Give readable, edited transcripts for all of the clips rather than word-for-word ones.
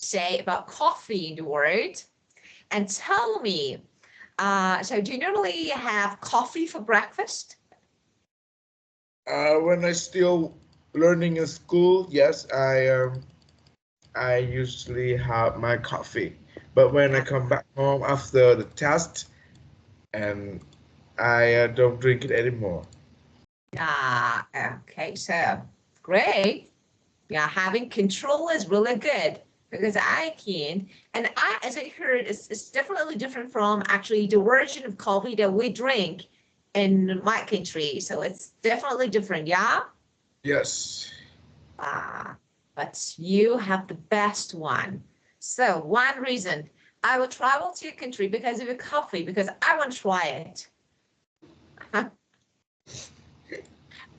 say about coffee in the world. And tell me, so do you normally have coffee for breakfast? When I still learning in school, yes, I usually have my coffee. But when I come back home after the test, and I don't drink it anymore. Okay, so great. Yeah, having control is really good because I can, and as I heard, it's definitely different from actually the version of coffee that we drink in my country. So it's definitely different, yeah? Yes. But you have the best one. So one reason I will travel to your country because of your coffee, because I want to try it.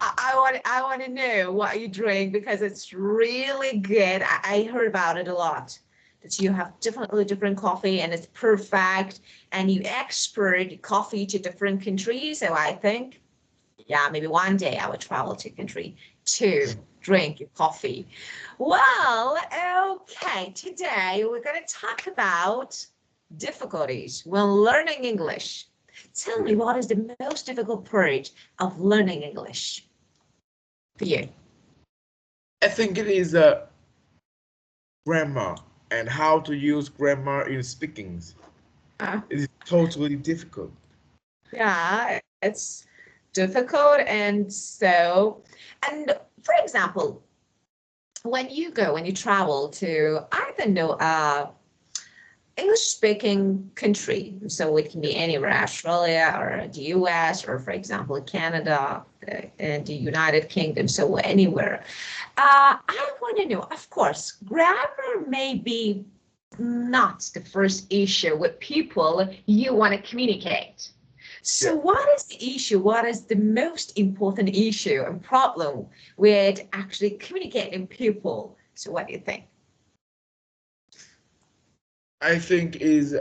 I want to know what you drink because it's really good. I heard about it a lot. That you have definitely different coffee and it's perfect, and you export coffee to different countries. So I think, yeah, maybe one day I would travel to a country to drink your coffee. Well, okay, today we're going to talk about difficulties when learning English. Tell me, what is the most difficult part of learning English for you? I think it is grammar and how to use grammar in speakings. It is totally difficult. Yeah, it's difficult. And so, and for example, when you travel to, I don't know, English-speaking country, so it can be anywhere, Australia or the US, or for example, Canada and the United Kingdom, so anywhere. I want to know, of course, grammar may be not the first issue with people you want to communicate. So what is the issue? What is the most important issue and problem with actually communicating people? So what do you think? I think is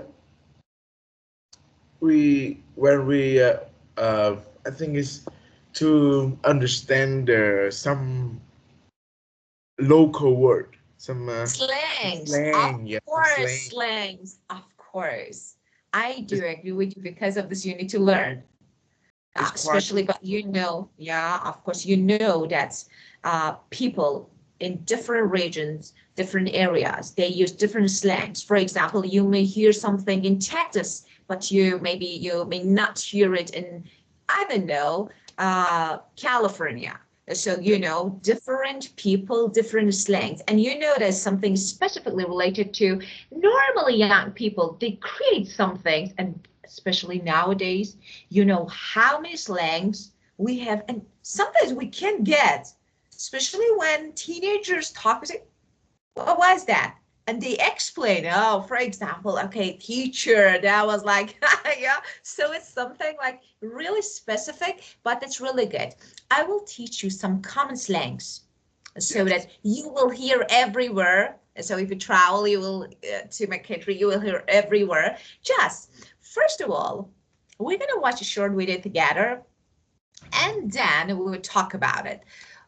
I think is to understand some local word, some Slangs, slang, of yeah, course, slang. slangs, of course. I do agree with you because of this you need to learn, It's quite especially, but yeah, of course, you know that people in different regions, different areas, they use different slangs. For example, you may hear something in Texas, but you may not hear it in, I don't know, California. So, different people, different slangs. And there's something specifically related to normally young people, they create some things, and especially nowadays, how many slangs we have, and sometimes we can't get, especially when teenagers talk, we say, what was that? And they explain, oh, for example, okay, teacher, that was like, yeah. So it's something like really specific, but it's really good. I will teach you some common slangs so that you will hear everywhere. So if you travel, you will to my country, you will hear everywhere. Just, first of all, we're going to watch a short video together, and then we will talk about it.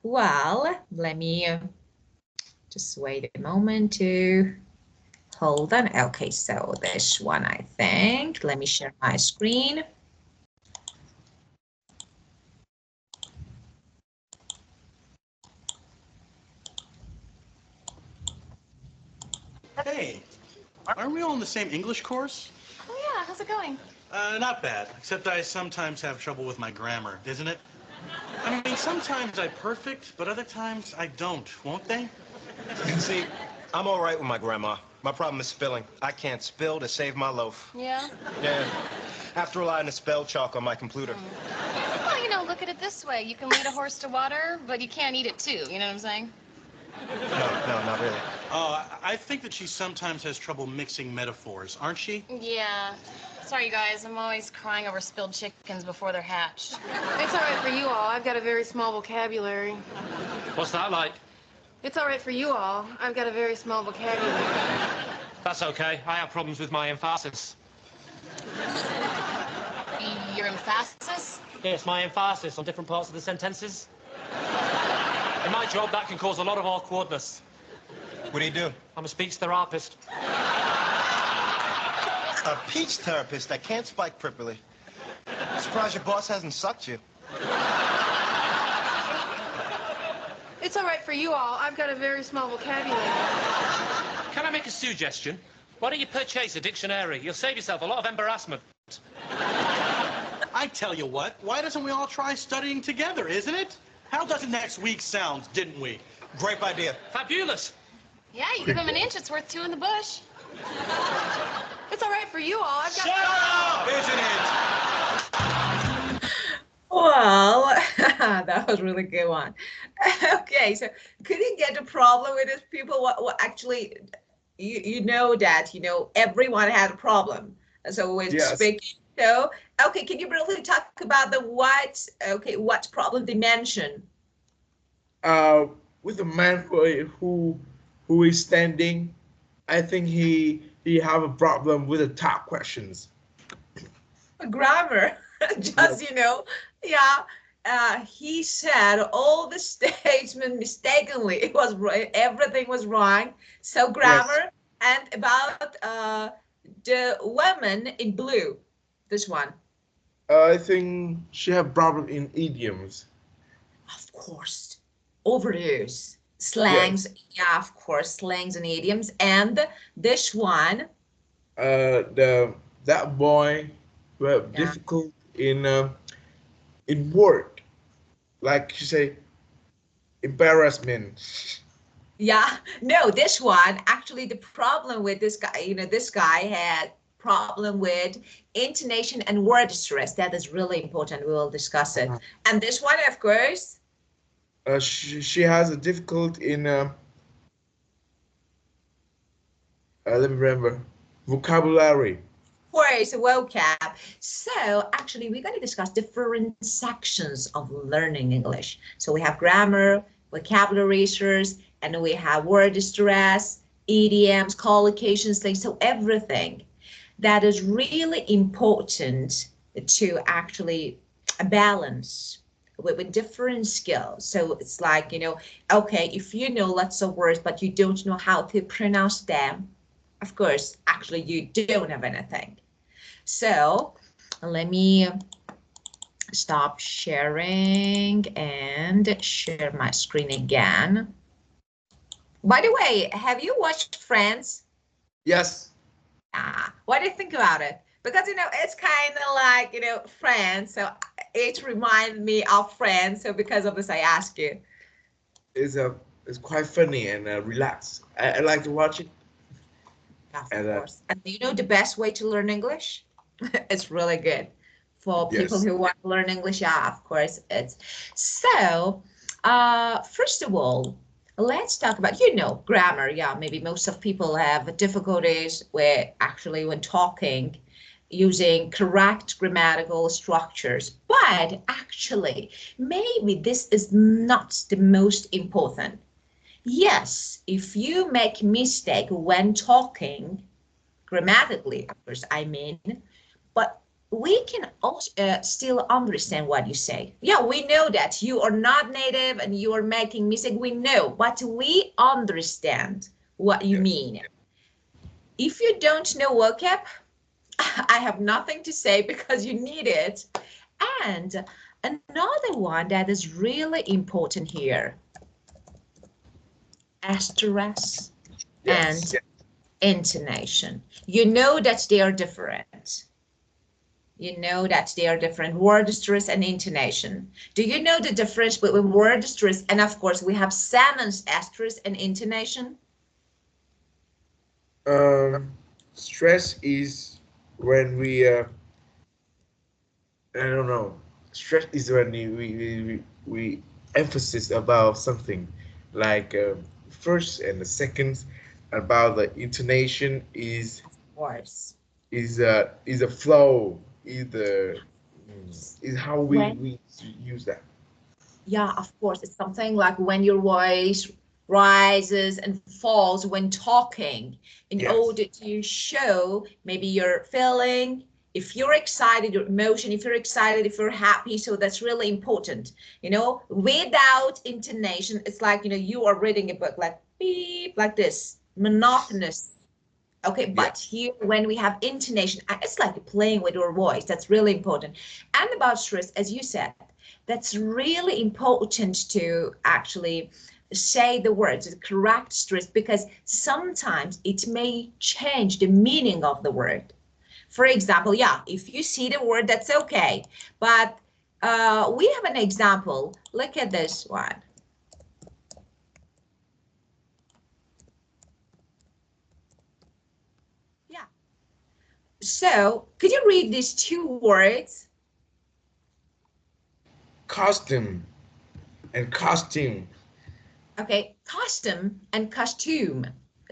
Well, let me just wait a moment to hold on. Okay, so this one, I think. Let me share my screen. Hey, aren't we all in the same English course? Oh yeah, how's it going? Not bad, except I sometimes have trouble with my grammar, isn't it? I mean, sometimes I perfect, but other times I don't, won't they? See, I'm all right with my grandma. My problem is spelling. I can't spell to save my loaf. Yeah? Yeah. I have to rely on the spell chalk on my computer. Well, look at it this way. You can lead a horse to water, but you can't eat it too. You know what I'm saying? No, not really. I think that she sometimes has trouble mixing metaphors, aren't she? Yeah. Sorry, you guys. I'm always crying over spilled chickens before they're hatched. It's all right for you all. I've got a very small vocabulary. What's that like? It's all right for you all. I've got a very small vocabulary. That's okay. I have problems with my emphasis. Your emphasis? Yes, my emphasis on different parts of the sentences. In my job, that can cause a lot of awkwardness. What do you do? I'm a speech therapist. A peach therapist that can't spike properly. Surprised your boss hasn't sucked you. It's all right for you all. I've got a very small vocabulary. Can I make a suggestion? Why don't you purchase a dictionary? You'll save yourself a lot of embarrassment. I tell you what, why doesn't we all try studying together, isn't it? How doesn't next week sound, didn't we? Great idea. Fabulous. Yeah, you give him an inch, it's worth two in the bush. It's all right for you all. I've got. Shut up, isn't it? Well, that was really good one. Okay, so could you get a problem with these people? What actually, you know that, everyone had a problem. So when Yes. speaking, so, okay, can you really talk about what problem they mention? With the man who is standing, I think he have a problem with the top questions. Grammar, just, yeah. He said all the statement mistakenly. It was right. Everything was wrong. So grammar and about the woman in blue. This one. I think she have problem in idioms. Of course. Overuse. Slangs. Yeah, of course. Slangs and idioms. And this one. That boy were difficult in word, like you say, embarrassment. Yeah, no, this one, actually the problem with this guy, this guy had problem with intonation and word stress. That is really important. We will discuss it. And this one, of course. She has a difficult in, let me remember, vocabulary. Course, vocab. So actually, we're going to discuss different sections of learning English. So we have grammar, vocabulary stress, and we have word stress, idioms, collocations, things. So everything that is really important to actually balance with different skills. So it's like, okay, if you know lots of words, but you don't know how to pronounce them, of course, actually, you don't have anything. So let me stop sharing and share my screen again. By the way, have you watched Friends? Yes. What do you think about it? Because, it's kind of like, Friends. So it reminds me of Friends. So because of this, I ask you. It's quite funny and relaxed. I like to watch it. Of course. And the best way to learn English? It's really good for people who want to learn English. Yeah, of course. It's so. First of all, let's talk about grammar. Yeah, maybe most of people have difficulties with actually when talking, using correct grammatical structures. But actually, maybe this is not the most important. Yes, if you make mistake when talking, grammatically, of course, I mean, but we can also still understand what you say. Yeah, we know that you are not native and you are making mistake. We know, but we understand what you mean. If you don't know vocab, I have nothing to say because you need it. And another one that is really important here, stress and intonation. You know that they are different. Word stress and intonation. Do you know the difference between word stress and, of course, we have sentence stress and intonation? Stress is when we I don't know. Stress is when we emphasis about something, like first and the second. About the intonation is, Of course, is a flow, is how we use that. Yeah, of course, it's something like when your voice rises and falls when talking, in order to show maybe your feeling, if you're excited, your emotion, if you're excited, if you're happy. So that's really important. Without intonation, it's like, you are reading a book like beep, like this. monotonous. Okay, but here when we have intonation, it's like playing with your voice. That's really important. And about stress, as you said, that's really important to actually say the words, the correct stress, because sometimes it may change the meaning of the word. For example, yeah, if you see the word, that's okay. But we have an example. Look at this one. Yeah. So could you read these two words? Costume and costume. Okay, costume and costume.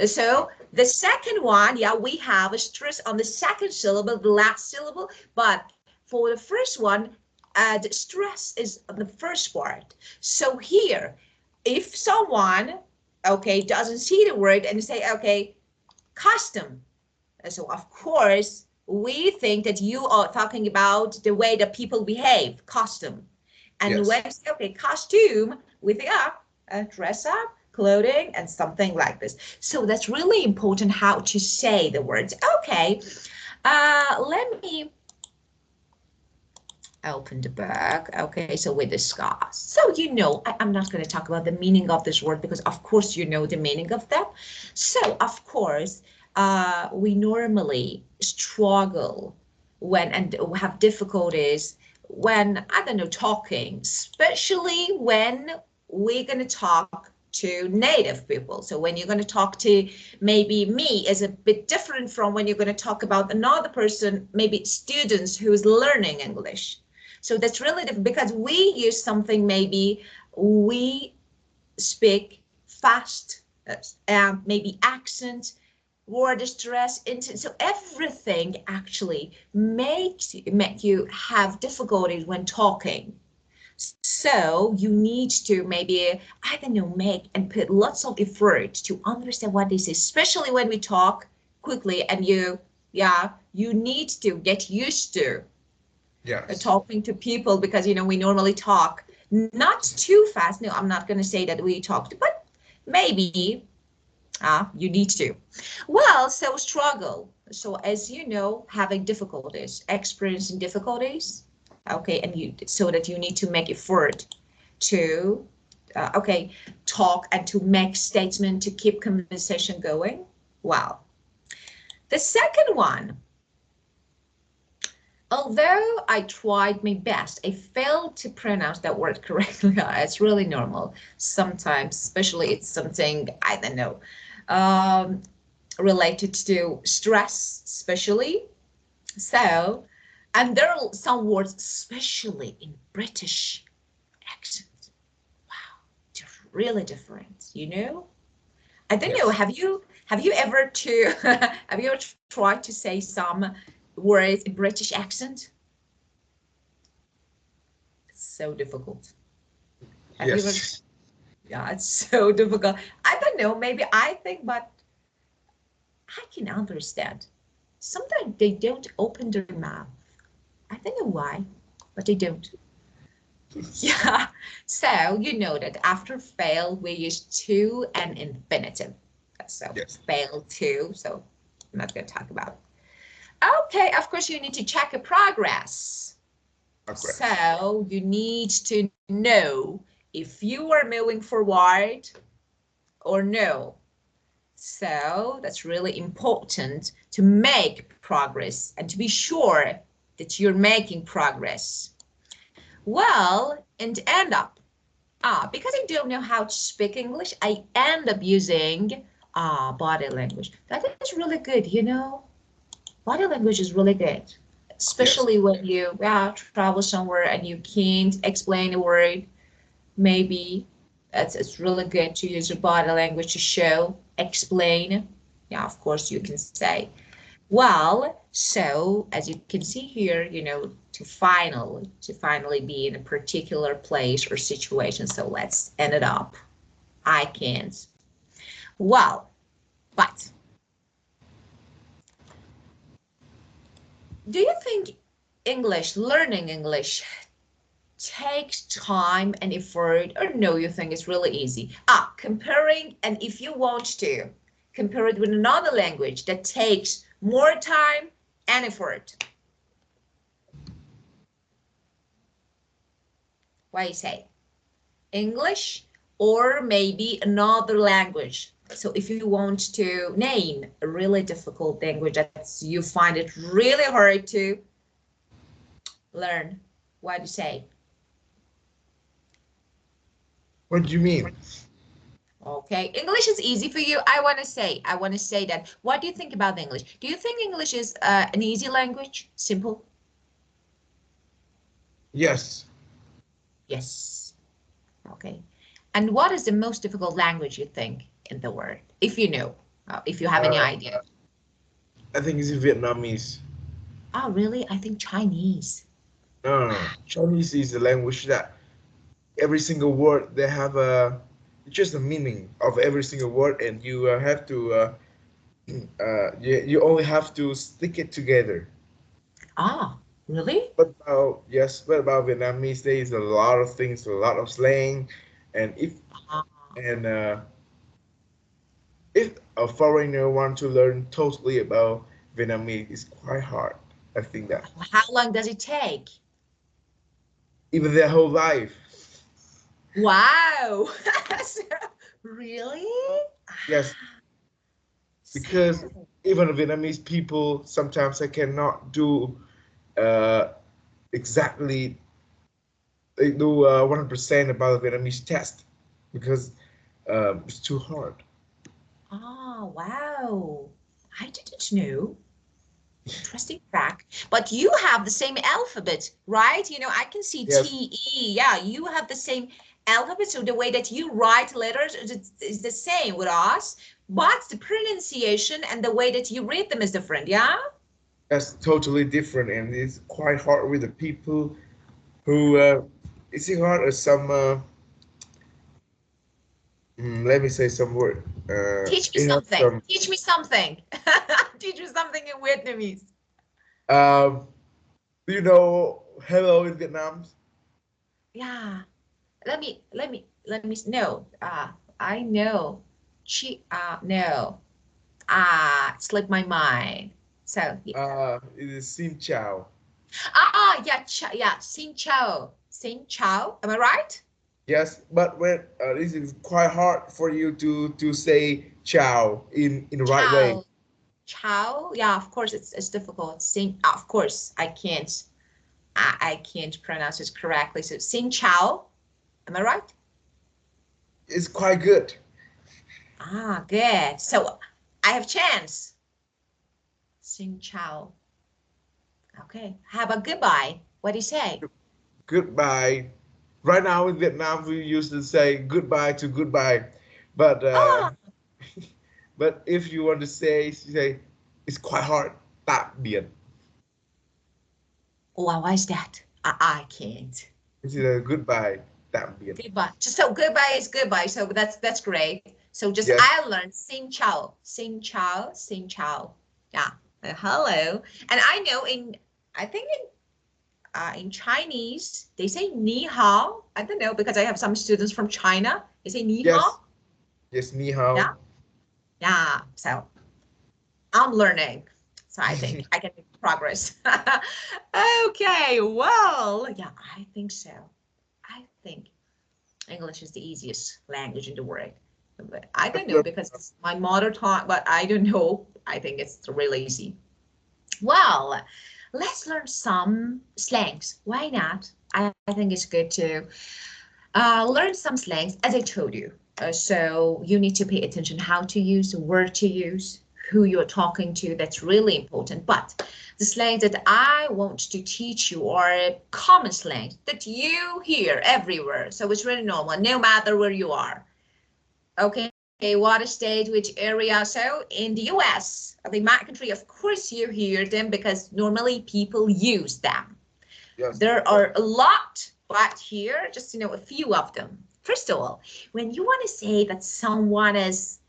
So the second one, yeah, we have a stress on the second syllable, the last syllable, but for the first one, the stress is on the first part. So here, if someone, okay, doesn't see the word and say, okay, costume. So of course, we think that you are talking about the way that people behave, costume. And when you say, okay, costume, we think, dress up, clothing, and something like this. So that's really important how to say the words. Okay, let me open the book. Okay, so we discussed. So you know, I'm not going to talk about the meaning of this word because of course you know the meaning of that. So of course, we normally struggle when and have difficulties when, I don't know, talking, especially when we're going to talk to native people. So when you're going to talk to maybe me is a bit different from when you're going to talk about another person, maybe students who's learning English. So that's really different because we use something, maybe we speak fast, maybe accent, word stress, intent. So everything actually make you have difficulties when talking. So you need to maybe, I don't know, make and put lots of effort to understand what this is, especially when we talk quickly and you need to get used to talking to people because, you know, we normally talk not too fast. No, I'm not going to say that we talked, but maybe you need to. Well, so struggle. So as you know, having difficulties, experiencing difficulties, okay, and you so that you need to make effort to, talk and to make statement to keep conversation going. Well, the second one, although I tried my best, I failed to pronounce that word correctly. It's really normal. Sometimes, especially it's something, I don't know, related to stress, especially. So, and there are some words, especially in British accent. Wow, they're really different, you know? I don't know, have you ever have you ever tried to say some words in British accent? It's so difficult. Have you ever? Yeah, it's so difficult. I don't know, maybe I think, but I can understand. Sometimes they don't open their mouth. I don't know why, but they don't. Yeah, so you know that after fail, we use to and infinitive. So fail to, so I'm not going to talk about it. Okay, of course, you need to check a progress. So you need to know if you are moving forward or no. So that's really important to make progress and to be sure that you're making progress. Well, and end up, because I don't know how to speak English, I end up using body language. That is really good, you know. Body language is really good, especially when you travel somewhere and you can't explain a word. Maybe it's really good to use your body language to show, explain. Yeah, of course you can say. Well, so as you can see here, you know, to finally be in a particular place or situation. So let's end it up. I can't. Well, but do you think learning English takes time and effort, or no, you think it's really easy? Comparing, and if you want to compare it with another language that takes more time and effort? What do you say? English or maybe another language? So if you want to name a really difficult language that you find it really hard to learn, what do you say? What do you mean? Okay, English is easy for you. I want to say that. What do you think about English? Do you think English is an easy language? Simple? Yes. Yes. Okay. And what is the most difficult language you think in the world? If you know, if you have any idea. I think it's Vietnamese. Oh, really? I think Chinese. No. Chinese is a language that every single word they have just the meaning of every single word, and you have to you only have to stick it together. Ah, really? But about Vietnamese, there is a lot of things, a lot of slang, and Ah, if a foreigner want to learn totally about Vietnamese, it's quite hard. I think that how long does it take? even their whole life. Wow. So, really? Yes, because So, even Vietnamese people sometimes I cannot do uh, exactly they do 100% about the Vietnamese test because it's too hard. oh, wow. I didn't know. Interesting fact. But you have the same alphabet, right? You know, I can see Yes, T, E. Yeah, you have the same alphabet. So the way that you write letters is the same with us, but the pronunciation and the way that you read them is different. Yeah? that's totally different, and it's quite hard with the people who it's hard as some. Let me say some word. Teach me It has something. some. Teach me something. Teach me something in Vietnamese. Um, do you know hello in Vietnam? Yeah. Let me no. I know. No. Slipped my mind. So yeah. It is xin chào. Yeah, yeah, Xin Chao. Xin Chao. Am I right? Yes, but when this is quite hard for you to say ciao in the right way. Chao. Chao. Yeah, of course it's difficult. Xin, of course I can't I can't pronounce it correctly. So Xin Chao. Am I right? It's quite good. Good. So I have chance. Xin Chao. Okay. How about goodbye? What do you say? Goodbye. Right now in Vietnam, we used to say goodbye to goodbye, but Oh, but if you want to say it's quite hard. Tạm biệt. why is that? I can't. This is a goodbye. Tạm biệt. Goodbye. So goodbye is goodbye. So that's great. So just Yes. I learned xin chào, xin chào, xin chào. Yeah. Hello. And I know I think in Chinese they say ni hao. I don't know because I have some students from China. They say ni Yes. hao. Yes. Ni hao. Yeah. Yeah. So I'm learning. So I think I can make progress. Okay. Well, yeah, I think so. I think English is the easiest language in the world. But I don't know because it's my mother tongue, but I don't know. I think it's really easy. Well, let's learn some slangs. Why not? I think it's good to learn some slangs, as I told you. So you need to pay attention how to use, word to use, who you're talking to. That's really important. But the slangs that I want to teach you are common slangs that you hear everywhere. So it's really normal, no matter where you are. Okay, what state, which area? So in the US, the country, of course you hear them because normally people use them. Yes. There are a lot, but here, just a few of them. First of all, when you want to say that someone is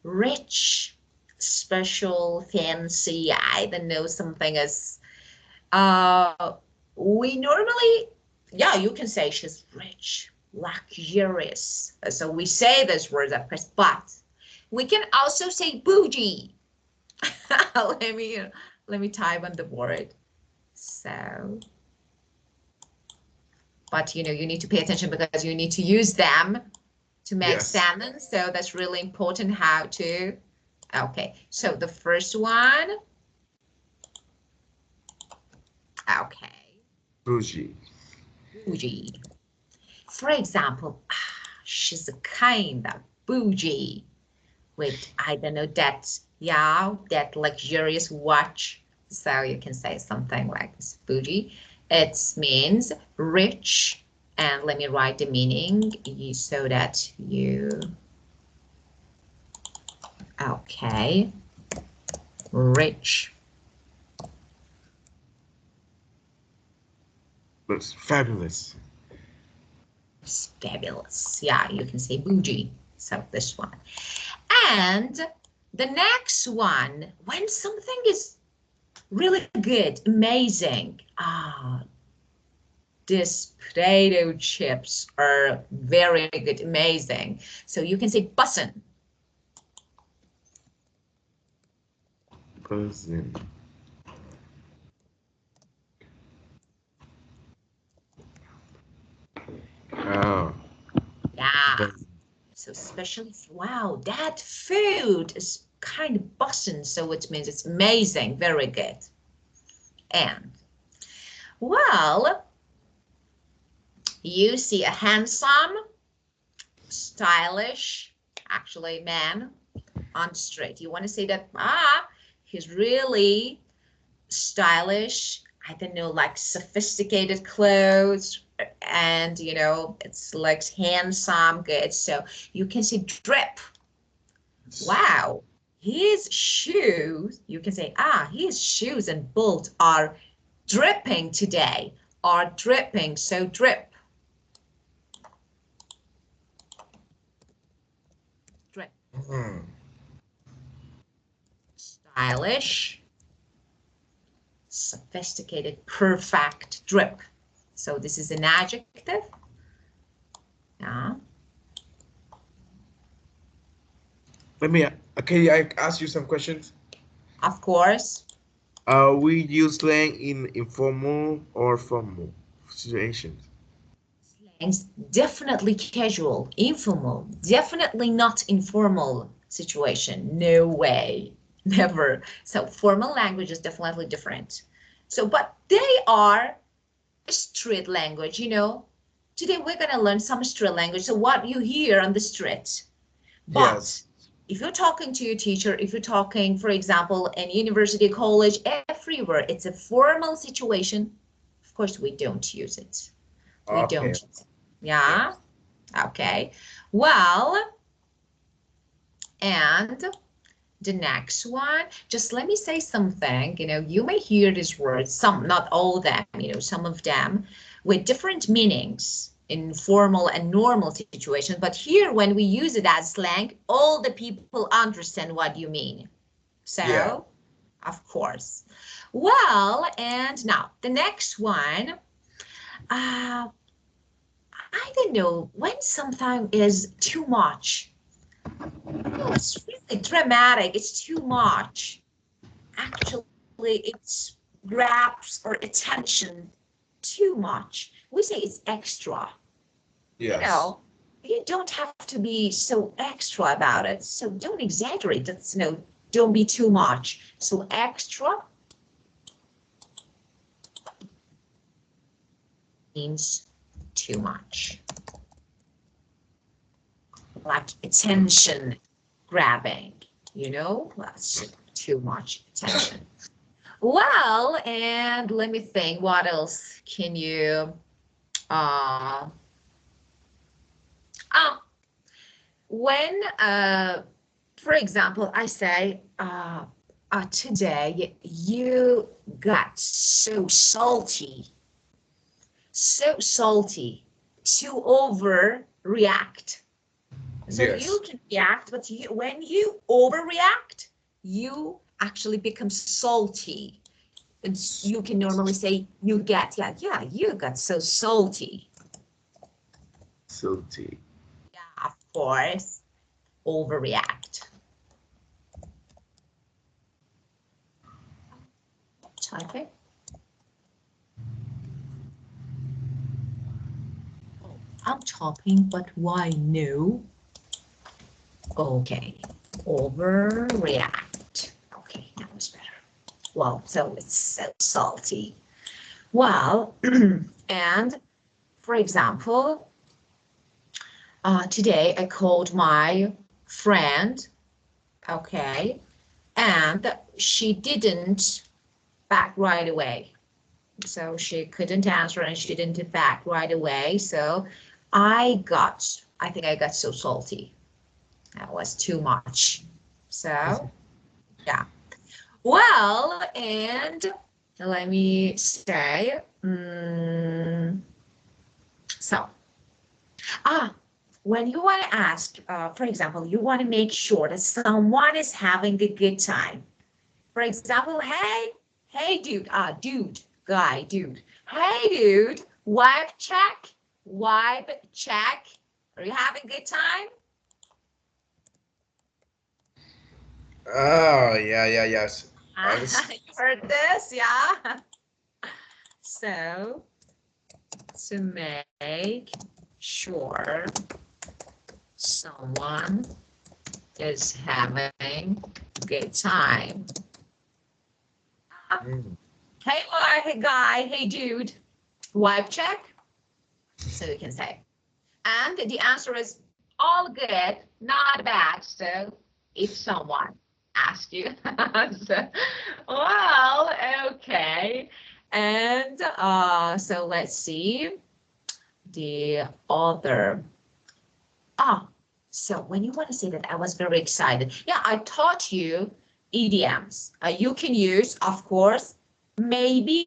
rich, special, fancy, I don't know, something as we normally, yeah, you can say she's rich, luxurious. So we say those words at first, but We can also say bougie. Let me type on the board. So, but you know, you need to pay attention because you need to use them to make sentence. So that's really important how to. Okay, so the first one. Okay. Bougie. Bougie. For example, she's a kind of bougie with, I don't know, that luxurious watch. So you can say something like this, bougie. It means rich. And let me write the meaning so that you, okay, rich. Looks fabulous. It's fabulous. Yeah, you can say bougie. So this one. And the next one, when something is really good, amazing. These potato chips are very good, amazing. So you can say bussin'. Buzzing. Oh. Yeah. So special. Wow, that food is kind of bussin', so it means it's amazing, very good. And well, you see a handsome, stylish, actually man on the street. You want to say that, he's really stylish, I don't know, like sophisticated clothes, and you know, it's like handsome, good. So you can say drip. Wow, his shoes, you can say, his shoes and boots are dripping today, are dripping, so drip. Drip. Stylish, sophisticated, perfect, drip. So this is an adjective. Yeah. Can I ask you some questions? Of course. We use slang in informal or formal situations. Slangs, definitely casual, informal, definitely not informal situation. No way, never. So formal language is definitely different. So, but they are street language, you know. Today we're going to learn some street language. So what you hear on the street. But if you're talking to your teacher, if you're talking, for example, in university, college, everywhere, it's a formal situation. Of course, we don't use it. We don't use it. Yeah. Okay. Well, and the next one, just let me say something. You know, you may hear these words, some, not all of them, you know, some of them with different meanings in formal and normal situations. But here, when we use it as slang, all the people understand what you mean. So, of course. Well, and now the next one, I don't know, when something is too much. Oh, it's really dramatic. It's too much. Actually, it grabs our attention too much. We say it's extra. Yes. You know, you don't have to be so extra about it. So don't exaggerate. That's, you know, don't be too much. So extra means too much. Like attention grabbing, you know, that's too much attention. Well, and let me think, what else can you, when, for example, I say, today you got so salty to overreact. So you can react, but when you overreact, you actually become salty. And you can normally say you get, you got so salty. Salty. Yeah, of course, overreact. typing. I'm typing, but why no? Okay, overreact. Okay, that was better. Well, so it's so salty. Well, and for example, today I called my friend, okay, and she didn't back right away. So she couldn't answer and she didn't back right away. So I think I got so salty. That was too much. So, yeah. Well, and let me say, so, when you want to ask, for example, you want to make sure that someone is having a good time. For example, hey, dude, dude. Hey, dude, wipe check. Are you having a good time? Oh, yes. You heard this, yeah? So, to make sure someone is having a good time. Hey guy, hey dude, wipe check. So you can say. And the answer is all good, not bad. So if someone asks you, so, well, okay. And so let's see the other. So when you want to say that I was very excited, yeah, I taught you idioms. You can use, of course, maybe,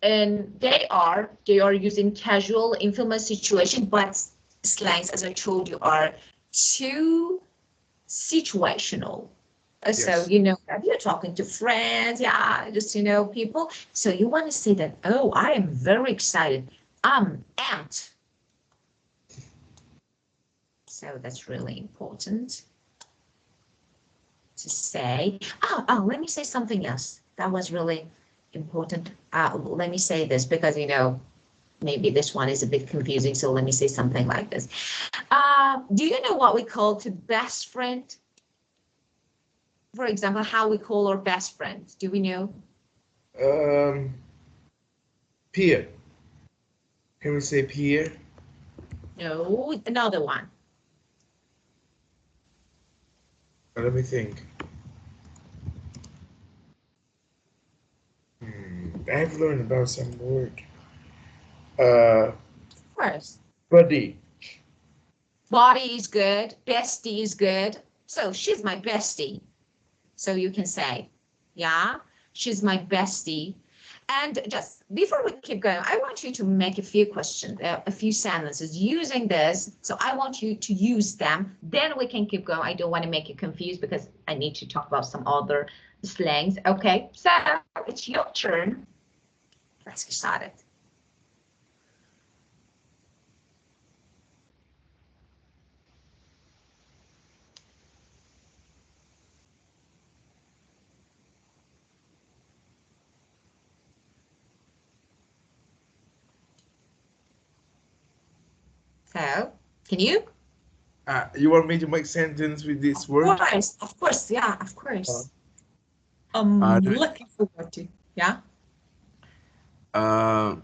and they are using casual, informal situation, but slangs, as I told you, are too situational. So, Yes. you know, that you're talking to friends, yeah, just, you know, people. So you want to say that, oh, I am very excited. I'm amped. So that's really important to say. Let me say something else. That was really important. Let me say this because, you know, maybe this one is a bit confusing. So let me say something like this. Do you know what we call to best friend? For example, how we call our best friend. Do we know? Peer. Can we say peer? No, another one. Let me think. I've learned about some word. Of course. Buddy. Body is good. Bestie is good. So she's my bestie. So you can say, yeah, she's my bestie. And just before we keep going, I want you to make a few questions, a few sentences using this. So I want you to use them. Then we can keep going. I don't want to make you confused because I need to talk about some other slangs. Okay, so it's your turn. Let's get started. So, can you? You want me to make sentence with this word? Of course, yeah, of course. Uh, Looking forward to, yeah. uh,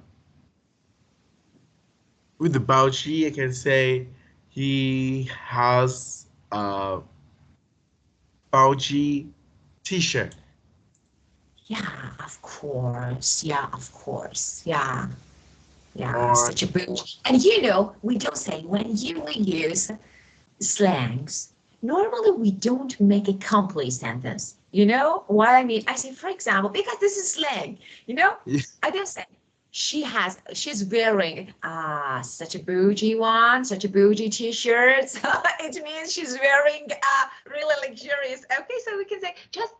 with the Bauchi, I can say he has a Bauchi t-shirt. Yeah, of course. Yeah, of course. Yeah. Yeah, Or such a booch. And you know, we don't say when you use slangs, normally we don't make a complete sentence. You know what I mean? I say, for example, because this is slang, you know, I don't say she's wearing such a bougie one, such a bougie t-shirt. So it means she's wearing really luxurious. Okay, so we can say just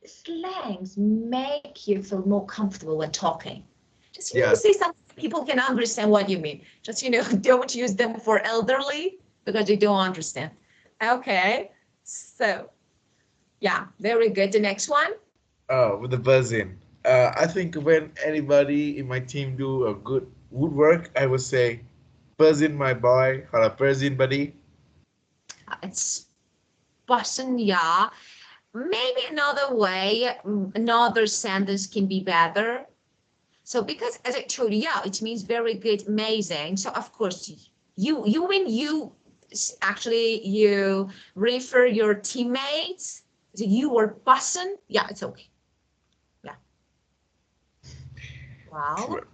slangs make you feel more comfortable when talking. Just you know, yes, say something people can understand what you mean. Just you know, don't use them for elderly because they don't understand. Okay, so yeah, very good. The next one. with the buzzing. I think when anybody in my team do a good woodwork, I would say, "Person, my boy," or a person, buddy. It's person, yeah. Maybe another way, another sentence can be better. So because as I told you, yeah, it means very good, amazing. So of course, when you actually you refer your teammates, so you were person, yeah, it's okay. Yeah. Wow. Trip.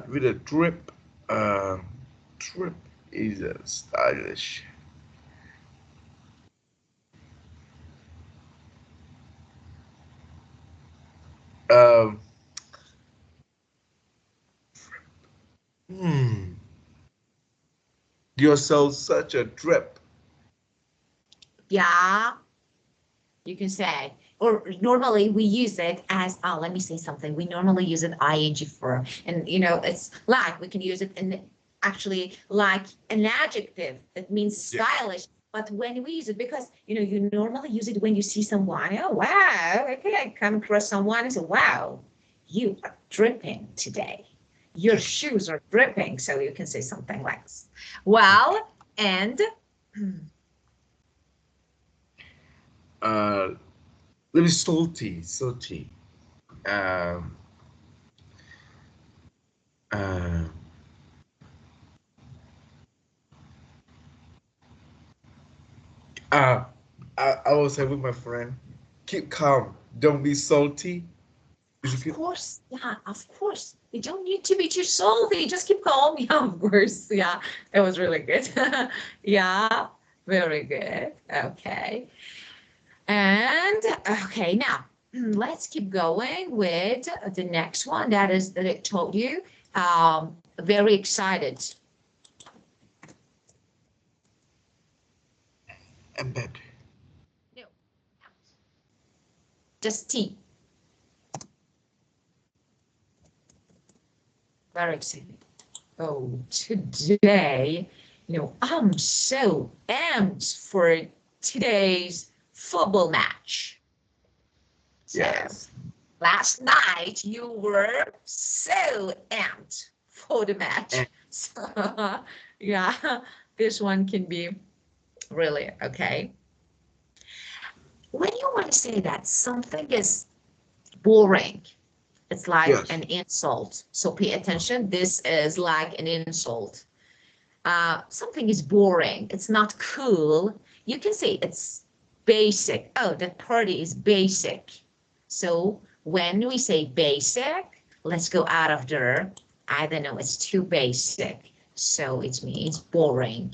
With a trip. Trip is stylish. Um, hmm. You're so such a trip. Yeah, you can say. Or normally we use it as, let me say something. We normally use an ing for, and it's like we can use it in actually like an adjective that means Yeah. stylish. But when we use it, because you normally use it when you see someone, oh wow, okay, I come across someone and say, wow, you are dripping today. Your shoes are dripping. So you can say something like, well, and Uh, Let me salty, salty. Um, uh, uh, I was saying with my friend, keep calm, don't be salty. Is it of good? course, yeah, of course. You don't need to be too salty. Just keep calm. Yeah, of course. Yeah, that was really good. Yeah, very good. Okay. And okay, now let's keep going with the next one. That is that I told you. Very excited. Embed. No, just T. Very excited. Oh, today, I'm so amped for today's football match. So Yes. last night you were so amped for the And match. So yeah, this one can be really okay. When you want to say that something is boring, it's like yes. an insult. So pay attention. This is like an insult. Something is boring, it's not cool, you can say it's basic. Oh, that party is basic. So when we say basic, let's go out of there. I don't know, it's too basic. So it means boring.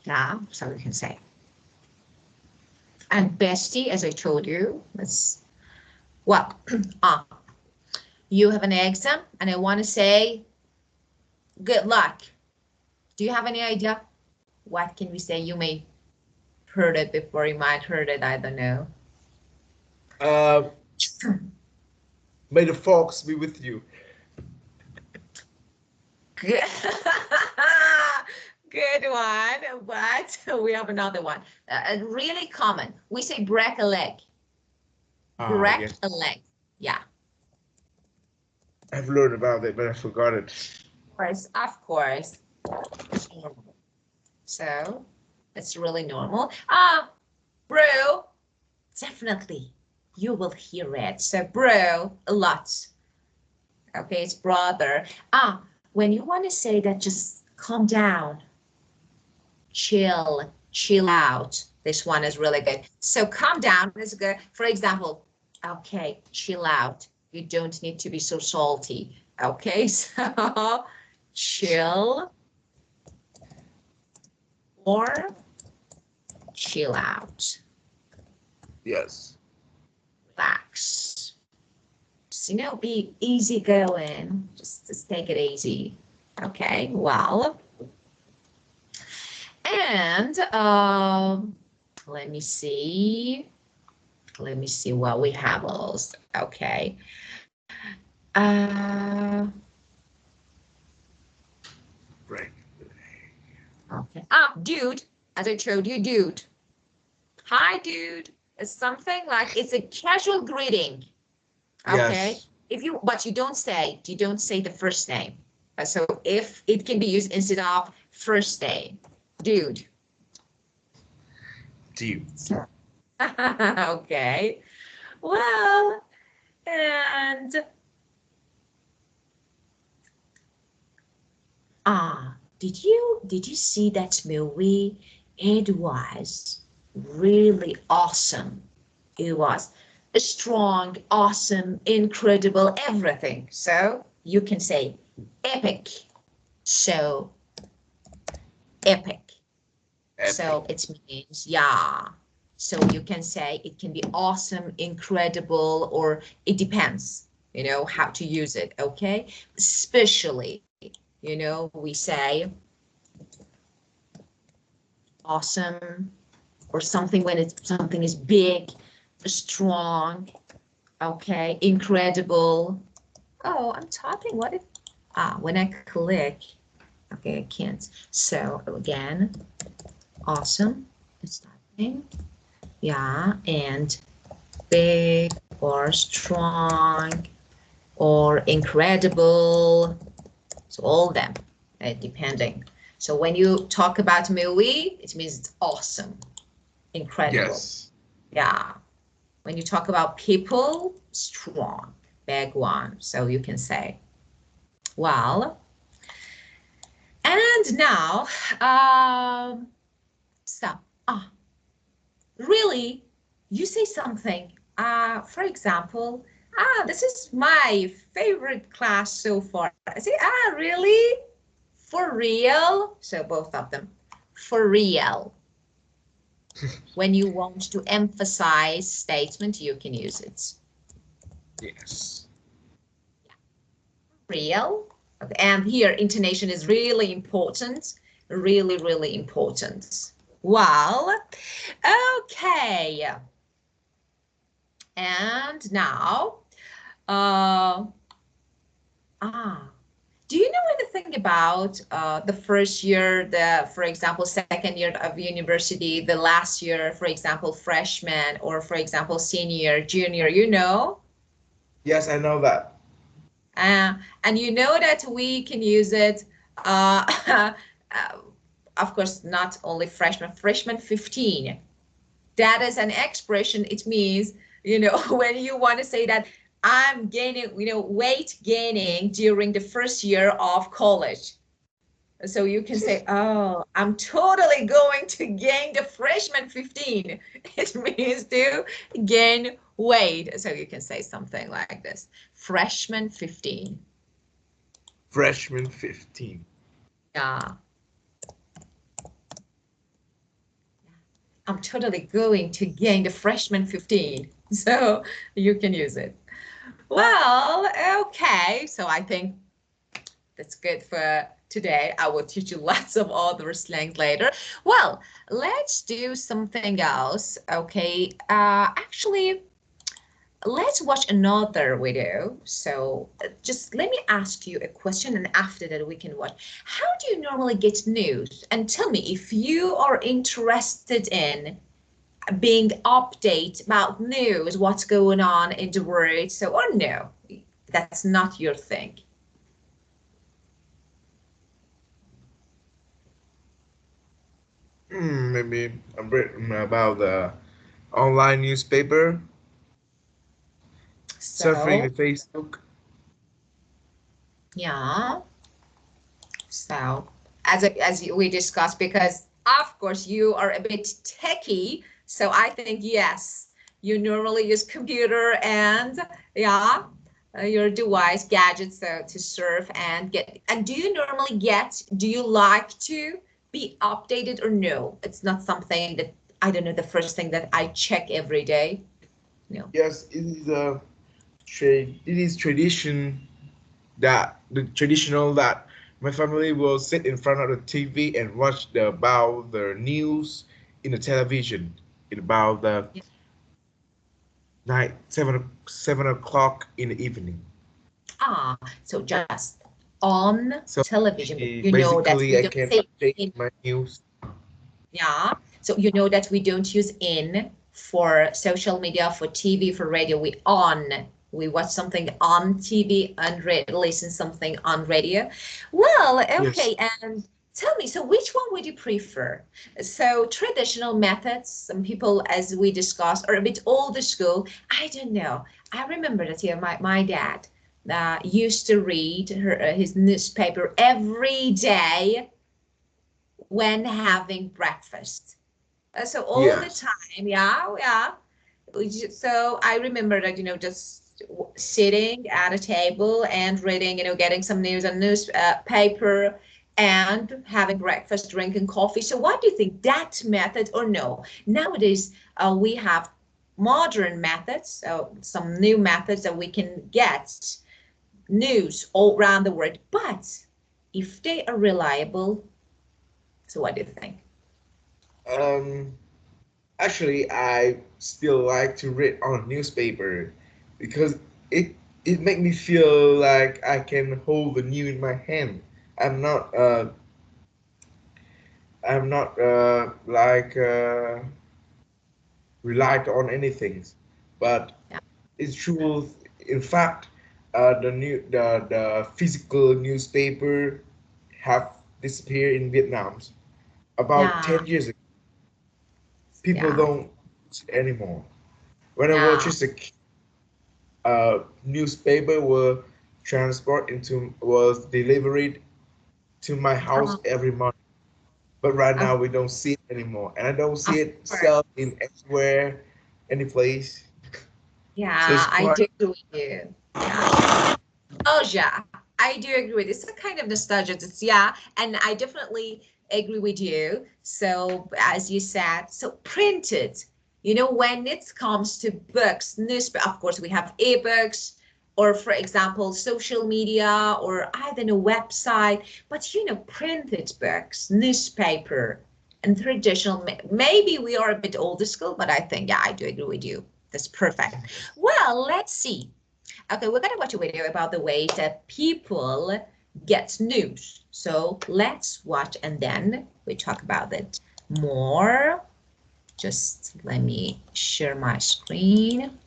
Yeah, so we can say. And bestie, as I told you, let's, well, uh, you have an exam and I want to say good luck. Do you have any idea? What can we say? You may heard it before, you might heard it, I don't know. Uh, May the fox be with you. Good. Good one, but we have another one. Really common. We say break a leg. Ah, Break yes. a leg. Yeah, I've learned about it, but I forgot it. of course, of course. It's normal. So it's really normal. Bro, definitely you will hear it. So bro, a lot. Okay, it's brother. When you want to say that, just calm down, chill out. This one is really good. So calm down is good. For example, okay, chill out. You don't need to be so salty. Okay, so chill or chill out. Yes. Relax. Just, be easy going. Just take it easy. Okay, well, and let me see. Let me see what we have else. Okay. Uh, dude, as I told you, dude. Hi, dude. It's something like it's a casual greeting. Okay. Yes. But you don't say the first name. So if it can be used instead of first name, dude. Dude. Okay. Well, and did you see that movie? It was really awesome. It was strong, awesome, incredible, everything. So you can say epic. So epic. So it means, yeah. So you can say it can be awesome, incredible, or it depends, how to use it, okay? Especially, we say awesome or something when something is big, strong, okay, incredible. Oh, I'm typing, what if, when I click, okay, I can't. So again, awesome, it's typing. Yeah, and big or strong or incredible. So all of them, depending. So when you talk about movie, it means it's awesome, incredible. Yes. Yeah. When you talk about people, strong, big one. So you can say, well, and now, really, you say something. For example, this is my favorite class so far. I say, really? For real? So both of them, for real. When you want to emphasize statement, you can use it. Yes. Real. Okay. And here, intonation is really important. Really, really important. Well, okay. And now, do you know anything about the first year, for example, second year of university, the last year, for example, freshman, or for example, senior, junior, Yes, I know that. And you know that we can use it, of course, not only freshman 15. That is an expression. It means, when you want to say that I'm gaining, weight gaining during the first year of college. So you can say, oh, I'm totally going to gain the freshman 15. It means to gain weight. So you can say something like this, freshman 15. Freshman 15. Yeah. I'm totally going to gain the freshman 15. So you can use it. Well, okay. So I think that's good for today. I will teach you lots of other slang later. Well, let's do something else. Okay. Actually, let's watch another video. So just let me ask you a question, and after that we can watch. How do you normally get news? And tell me if you are interested in being update about news, what's going on in the world. So, or no, that's not your thing. Maybe a bit about the online newspaper, surfing So, the Facebook. yeah. So, as we discussed, because of course you are a bit techie, so I think yes, you normally use computer and yeah, your device gadgets to surf and get. And do you normally do you like to be updated or no? It's not something that, I don't know, the first thing that I check every day. No. Yes, it is a trade. It is the traditional that my family will sit in front of the TV and watch about the news in the television in about the night 7 o'clock in the evening. So just on So television, but you know that basically, we I don't can say update in. my news. Yeah. So you know that we don't use in for social media, for TV, for radio. We on. We watch something on TV and listen something on radio. Well, Yes. okay. And tell me, so which one would you prefer? So traditional methods, some people, as we discussed, are a bit older school. I don't know. I remember that my dad used to read his newspaper every day when having breakfast. So all the Yes. time, yeah, yeah. So I remember that, just sitting at a table and reading, getting some news on newspaper and having breakfast, drinking coffee. So what do you think, that method or no? Nowadays, we have modern methods, some new methods that we can get news all around the world. But if they are reliable, so what do you think? Um, Actually, I still like to read on newspaper because it it make me feel like I can hold the news in my hand. I'm not uh I'm not relied on anything, but Yeah. it's true. In fact, the physical newspaper have disappeared in Vietnam about Yeah, 10 years ago. People yeah, don't use it anymore. When I was yeah. just a kid, newspaper was delivered to my house Oh, every month. But right of, now we don't see it anymore, and I don't see of it course. sell in anywhere, any place. So it's Yeah, I quite do agree with you. Yeah. Oh, yeah, I do agree with you. It's a kind of nostalgia. Yeah, and I definitely agree with you. So, as you said, so printed, when it comes to books, newspaper, of course, we have ebooks, or for example, social media, or I don't know, website, but printed books, newspaper, and traditional, maybe we are a bit older school, but I think, yeah, I do agree with you. That's perfect. Well, let's see. Okay, we're gonna watch a video about the way that people get news. So let's watch and then we talk about it more. Just let me share my screen.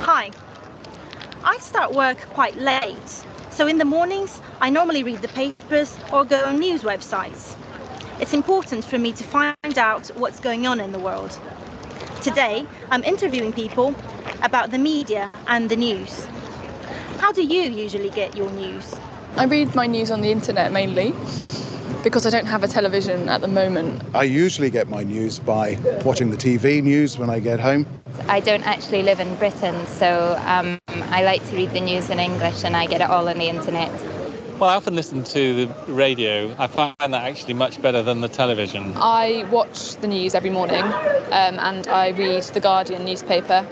Hi, I start work quite late, so in the mornings I normally read the papers or go on news websites. It's important for me to find out what's going on in the world. Today I'm interviewing people about the media and the news. How do you usually get your news? I read my news on the internet mainly because I don't have a television at the moment. I usually get my news by watching the TV news when I get home. I don't actually live in Britain, so I like to read the news in English and I get it all on the internet. Well, I often listen to the radio. I find that actually much better than the television. I watch the news every morning and I read the Guardian newspaper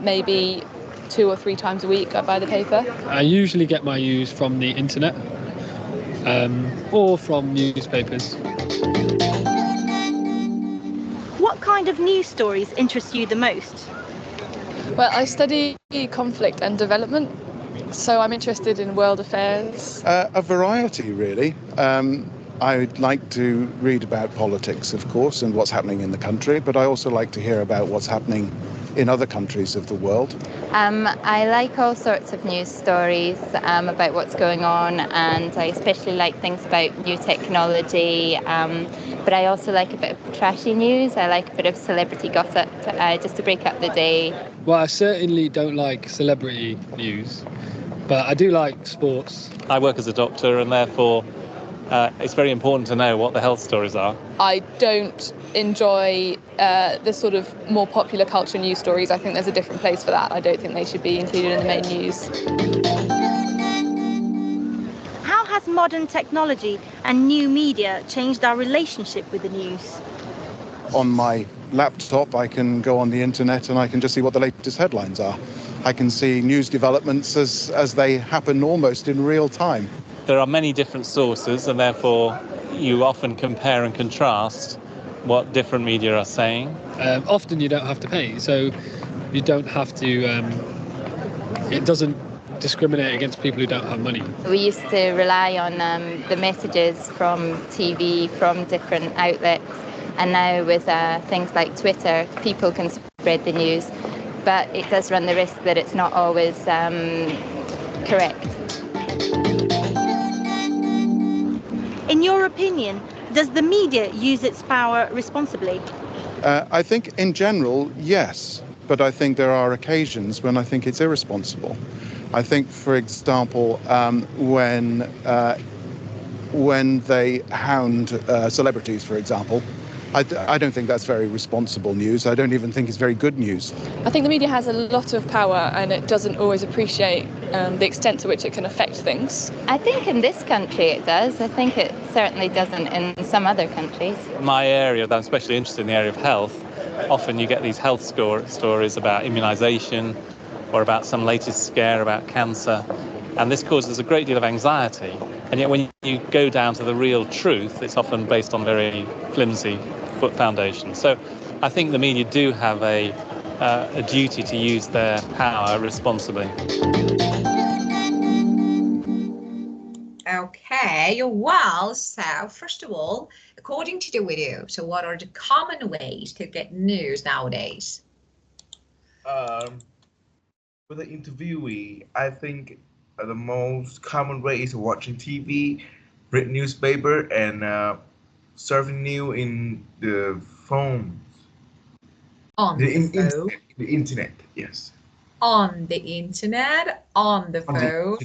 maybe 2 or 3 times a week. I buy the paper. I usually get my news from the internet or from newspapers. What kind of news stories interest you the most? Well, I study conflict and development, so I'm interested in world affairs. A variety, really. I'd like to read about politics, of course, and what's happening in the country, but I also like to hear about what's happening in other countries of the world. I like all sorts of news stories about what's going on, and I especially like things about new technology, but I also like a bit of trashy news. I like a bit of celebrity gossip just to break up the day. Well, I certainly don't like celebrity news, but I do like sports. I work as a doctor and therefore it's very important to know what the health stories are. I don't enjoy the sort of more popular culture news stories. I think there's a different place for that. I don't think they should be included in the main news. How has modern technology and new media changed our relationship with the news? On my laptop, I can go on the internet and I can just see what the latest headlines are. I can see news developments as they happen almost in real time. There are many different sources and therefore you often compare and contrast what different media are saying. Often you don't have to pay, so you don't have to. It doesn't discriminate against people who don't have money. We used to rely on the messages from TV, from different outlets, and now with things like Twitter, people can spread the news, but it does run the risk that it's not always correct. In your opinion, does the media use its power responsibly? I think in general, yes, but I think there are occasions when I think it's irresponsible. I think, for example, when they hound celebrities, for example, I don't think that's very responsible news. I don't even think it's very good news. I think the media has a lot of power and it doesn't always appreciate the extent to which it can affect things. I think in this country it does. I think it certainly doesn't in some other countries. My area, that I'm especially interested in, the area of health, often you get these health stories about immunisation or about some latest scare about cancer, and this causes a great deal of anxiety. And yet when you go down to the real truth, it's often based on very flimsy foundation. So I think the media do have a duty to use their power responsibly. Okay, well, so first of all, according to the video, so what are the common ways to get news nowadays? With the interviewee, I think the most common way is watching TV, read newspaper, and surfing news in the phone. On the internet, yes. On the internet, on the phone.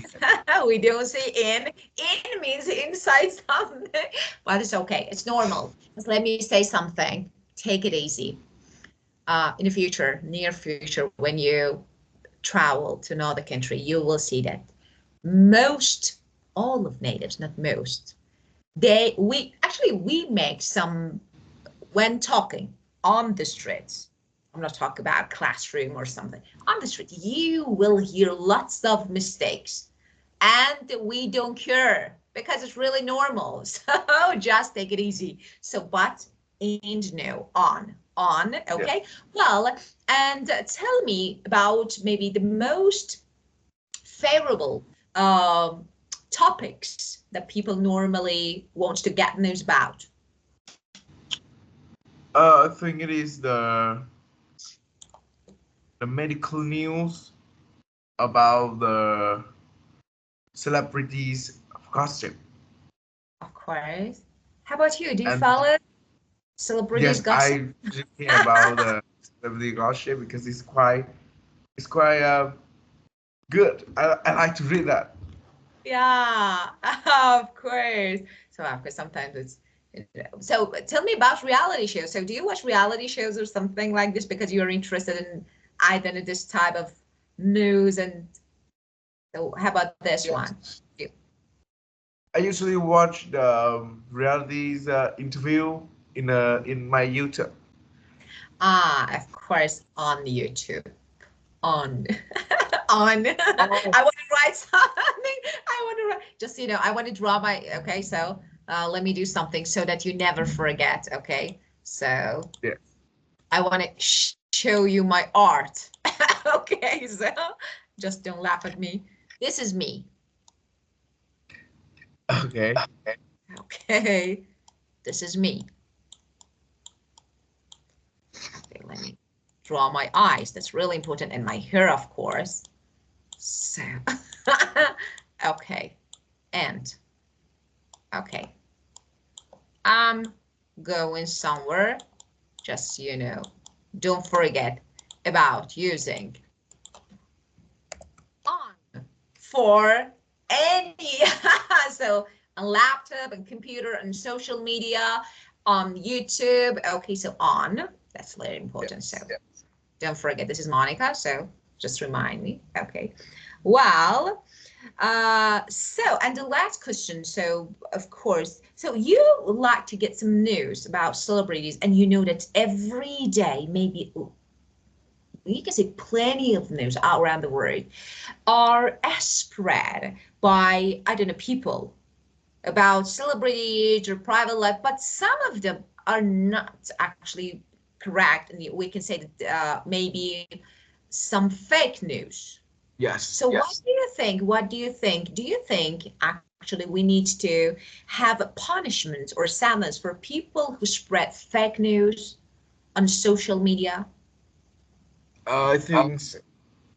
We don't say in. In means inside something. But it's okay. It's normal. Just let me say something. Take it easy. In the future, near future, when you travel to another country, you will see that all of natives, not most, we make some, when talking on the streets, I'm not talking about classroom or something, on the street, you will hear lots of mistakes and we don't care because it's really normal. So just take it easy. So, but and no, on, okay? Yeah. Well, and tell me about maybe the most favorable topics that people normally want to get news about. I think it is the medical news about the celebrities gossip. Of course. How about you? Do you follow celebrities gossip? Yes, I hear about the celebrity gossip because it's quite good. I like to read that. Yeah, of course. So of course sometimes it's. So tell me about reality shows. So do you watch reality shows or something like this because you're interested in either this type of news? And so how about this one? I usually watch the realities interview in my YouTube. Of course, on YouTube. On. I want to write something. Just, I want to draw my, okay, so let me do something so that you never forget, okay? So yeah. I want to show you my art. Okay, so just don't laugh at me. This is me. Okay. Okay, this is me. Okay, let me draw my eyes. That's really important, and my hair, of course. So, okay, and okay, I'm going somewhere. Just so you know, don't forget about using on for any so a laptop and computer and social media, on YouTube. Okay, so on, that's very important. Yes, so yes. Don't forget, this is Monica, so just remind me. Okay, well, so, and the last question, so of course, so you would like to get some news about celebrities, and you know that every day, maybe you can say plenty of news all around the world are spread by, I don't know, people about celebrities or private life, but some of them are not actually correct, and we can say that maybe some fake news. Yes. So yes. what do you think? What do you think? Do you think actually we need to have a punishment or summons for people who spread fake news on social media? I think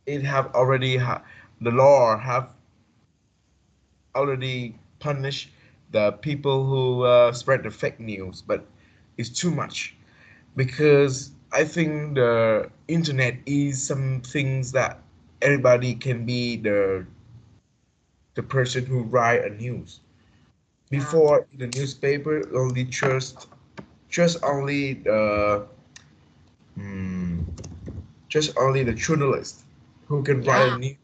it have already the law have already punished the people who spread the fake news, but it's too much because I think the internet is some things that everybody can be the person who write a news. Before in the newspaper, only just only the just only the journalist who can write a Yeah. news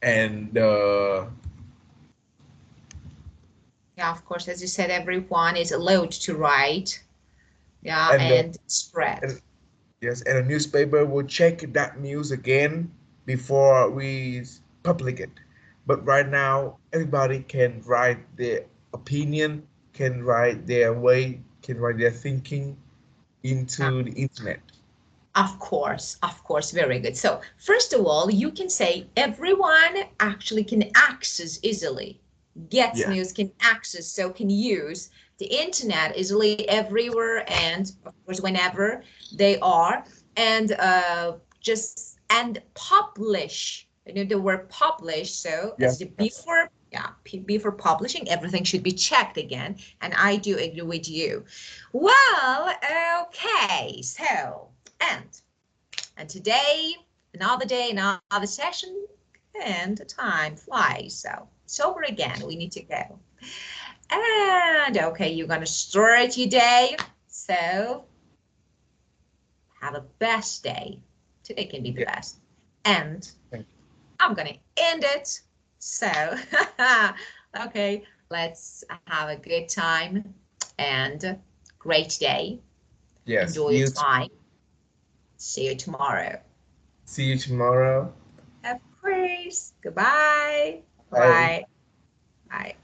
and Yeah, of course, as you said, everyone is allowed to write, yeah, and the and spread. and yes, and a newspaper will check that news again before we publish it. But right now, everybody can write their opinion, can write their way, can write their thinking into the internet. Of course, very good. So first of all, you can say everyone actually can access easily, gets Yeah. news, can access, so can use the internet easily everywhere and of course whenever they are, and just and publish. You know the word publish. So as Yes. the before, yeah, before publishing, everything should be checked again. And I do agree with you. Well, okay, so. And today, another day, another session, and time flies. So it's over again. We need to go. And okay, you're gonna start your day. So have a best day. Today can be the Yeah. best. And Thank you. I'm gonna end it. So okay, let's have a good time and great day. Yes. Enjoy your time. See you tomorrow. See you tomorrow. Of course. Goodbye. Bye. Bye. Bye.